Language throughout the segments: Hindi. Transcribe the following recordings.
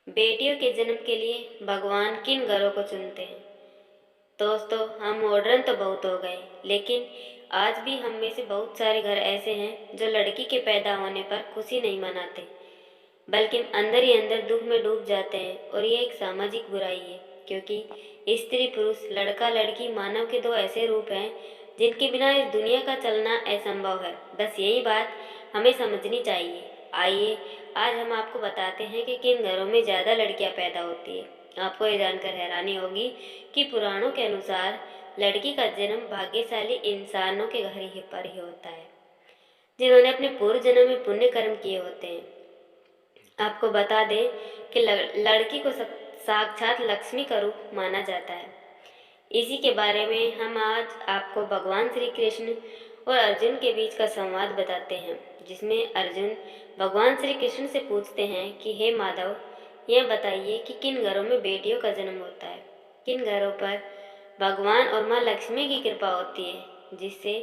बेटियों के जन्म के लिए भगवान किन घरों को चुनते हैं? दोस्तों, हम मॉडर्न तो बहुत हो गए, लेकिन आज भी हम में से बहुत सारे घर ऐसे हैं जो लड़की के पैदा होने पर खुशी नहीं मनाते, बल्कि अंदर ही अंदर दुख में डूब जाते हैं। और ये एक सामाजिक बुराई है, क्योंकि स्त्री पुरुष, लड़का लड़की मानव के दो ऐसे रूप हैं जिनके बिना इस दुनिया का चलना असंभव है। बस यही बात हमें समझनी चाहिए। आइए, आज हम आपको बताते हैं कि किन घरों में ज़्यादा लड़कियां पैदा होती है। आपको ये जानकर हैरानी होगी कि पुराणों के अनुसार लड़की का जन्म भाग्यशाली इंसानों के घर ही पर ही होता है, जिन्होंने अपने पूर्व जन्म में पुण्य कर्म किए होते हैं। आपको बता दें कि लड़की को साक्षात लक्ष्मी का रूप माना जाता है। इसी के बारे में हम आज आपको भगवान श्री कृष्ण और अर्जुन के बीच का संवाद बताते हैं, जिसमें अर्जुन भगवान श्री कृष्ण से पूछते हैं कि हे माधव, यह बताइए कि किन घरों में बेटियों का जन्म होता है, किन घरों पर भगवान और माँ लक्ष्मी की कृपा होती है, जिससे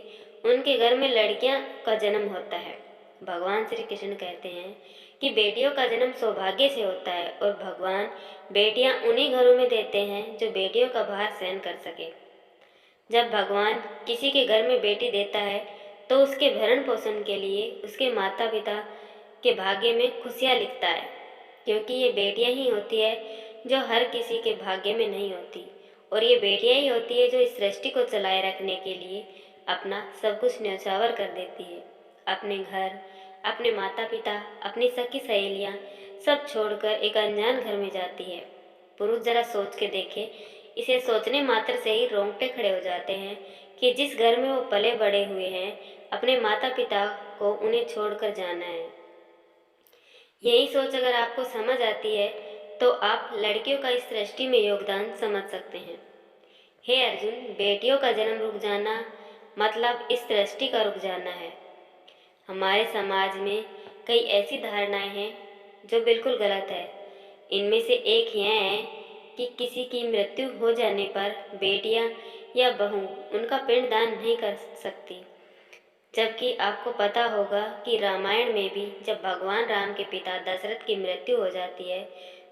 उनके घर में लड़कियां का जन्म होता है। भगवान श्री कृष्ण कहते हैं कि बेटियों का जन्म सौभाग्य से होता है और भगवान बेटियां उन्हीं घरों में देते हैं जो बेटियों का भार सहन कर सके। जब भगवान किसी के घर में बेटी देता है तो उसके भरण पोषण के लिए उसके माता पिता के भाग्य में खुशियाँ लिखता है, क्योंकि ये बेटियां ही होती है जो हर किसी के भाग्य में नहीं होती। और ये बेटियां ही होती है जो इस सृष्टि को चलाए रखने के लिए अपना सब कुछ न्यौछावर कर देती है। अपने घर, अपने माता पिता, अपनी सखी सहेलियां सब छोड़कर एक अनजान घर में जाती है। पुरुष जरा सोच के देखे, इसे सोचने मात्र से ही रोंगटे खड़े हो जाते हैं कि जिस घर में वो पले बड़े हुए हैं, अपने माता पिता को उन्हें छोड़कर जाना है। यही सोच अगर आपको समझ आती है तो आप लड़कियों का इस सृष्टि में योगदान समझ सकते हैं। हे अर्जुन, बेटियों का जन्म रुक जाना मतलब इस सृष्टि का रुक जाना है। हमारे समाज में कई ऐसी धारणाएं हैं जो बिल्कुल गलत है। इनमें से एक यह है कि किसी की मृत्यु हो जाने पर बेटियां या बहू उनका पिंडदान नहीं कर सकती, जबकि आपको पता होगा कि रामायण में भी जब भगवान राम के पिता दशरथ की मृत्यु हो जाती है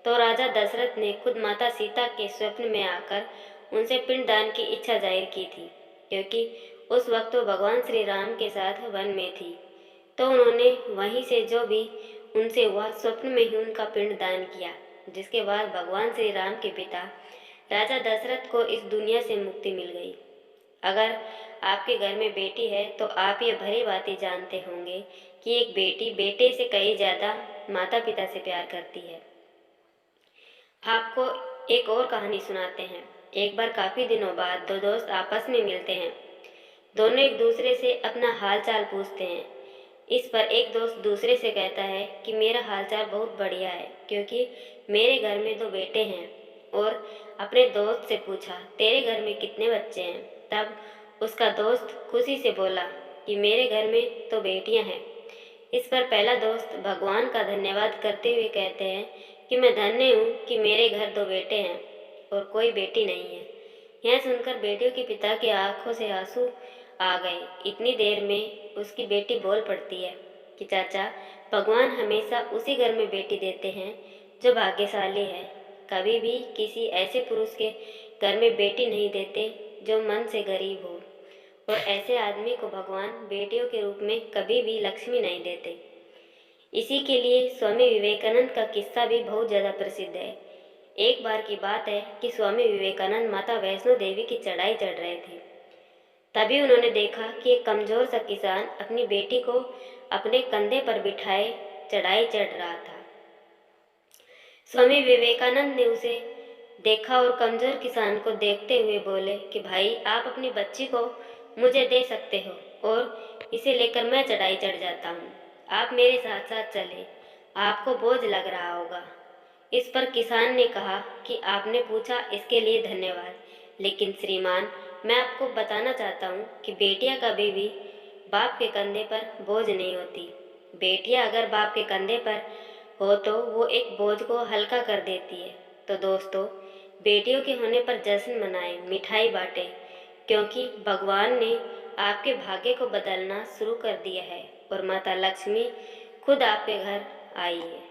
तो राजा दशरथ ने खुद माता सीता के स्वप्न में आकर उनसे पिंडदान की इच्छा जाहिर की थी, क्योंकि उस वक्त वो भगवान श्री राम के साथ वन में थी। तो उन्होंने वहीं से जो भी उनसे हुआ स्वप्न में ही उनका पिंड दान किया, जिसके बाद भगवान श्री राम के पिता राजा दशरथ को इस दुनिया से मुक्ति मिल गई। अगर आपके घर में बेटी है तो आप ये भली भांति जानते होंगे कि एक बेटी बेटे से कहीं ज़्यादा माता पिता से प्यार करती है। आपको एक और कहानी सुनाते हैं। एक बार काफ़ी दिनों बाद दो दोस्त आपस में मिलते हैं। दोनों एक दूसरे से अपना हाल चाल पूछते हैं। इस पर एक दोस्त दूसरे से कहता है कि मेरा हालचाल बहुत बढ़िया है, क्योंकि मेरे घर में दो बेटे हैं। और अपने दोस्त से पूछा, तेरे घर में कितने बच्चे हैं? तब उसका दोस्त खुशी से बोला कि मेरे घर में तो बेटियां हैं। इस पर पहला दोस्त भगवान का धन्यवाद करते हुए कहते हैं कि मैं धन्य हूँ कि मेरे घर दो बेटे हैं और कोई बेटी नहीं है। यह सुनकर बेटियों के पिता की आंखों से आंसू आ गए। इतनी देर में उसकी बेटी बोल पड़ती है कि चाचा, भगवान हमेशा उसी घर में बेटी देते हैं जो भाग्यशाली है। कभी भी किसी ऐसे पुरुष के घर में बेटी नहीं देते जो मन से गरीब हो, और ऐसे आदमी को भगवान बेटियों के रूप में कभी भी लक्ष्मी नहीं देते। इसी के लिए स्वामी विवेकानंद का किस्सा भी बहुत ज़्यादा प्रसिद्ध है। एक बार की बात है कि स्वामी विवेकानंद माता वैष्णो देवी की चढ़ाई चढ़ रहे थे। तभी उन्होंने देखा कि एक कमजोर सा किसान अपनी बेटी को अपने कंधे पर बिठाए चढ़ाई चढ़ रहा था। स्वामी विवेकानंद ने उसे देखा और कमजोर किसान को देखते हुए बोले कि भाई, आप अपनी बच्ची को मुझे दे सकते हो और इसे लेकर मैं चढ़ाई चढ़ जाता हूँ। आप मेरे साथ साथ चले, आपको बोझ लग रहा होगा। इस पर किसान ने कहा कि आपने पूछा इसके लिए धन्यवाद, लेकिन श्रीमान, मैं आपको बताना चाहता हूँ कि बेटियाँ कभी भी बाप के कंधे पर बोझ नहीं होती। बेटियाँ अगर बाप के कंधे पर हो तो वो एक बोझ को हल्का कर देती है। तो दोस्तों, बेटियों के होने पर जश्न मनाएं, मिठाई बांटें, क्योंकि भगवान ने आपके भाग्य को बदलना शुरू कर दिया है और माता लक्ष्मी खुद आपके घर आई है।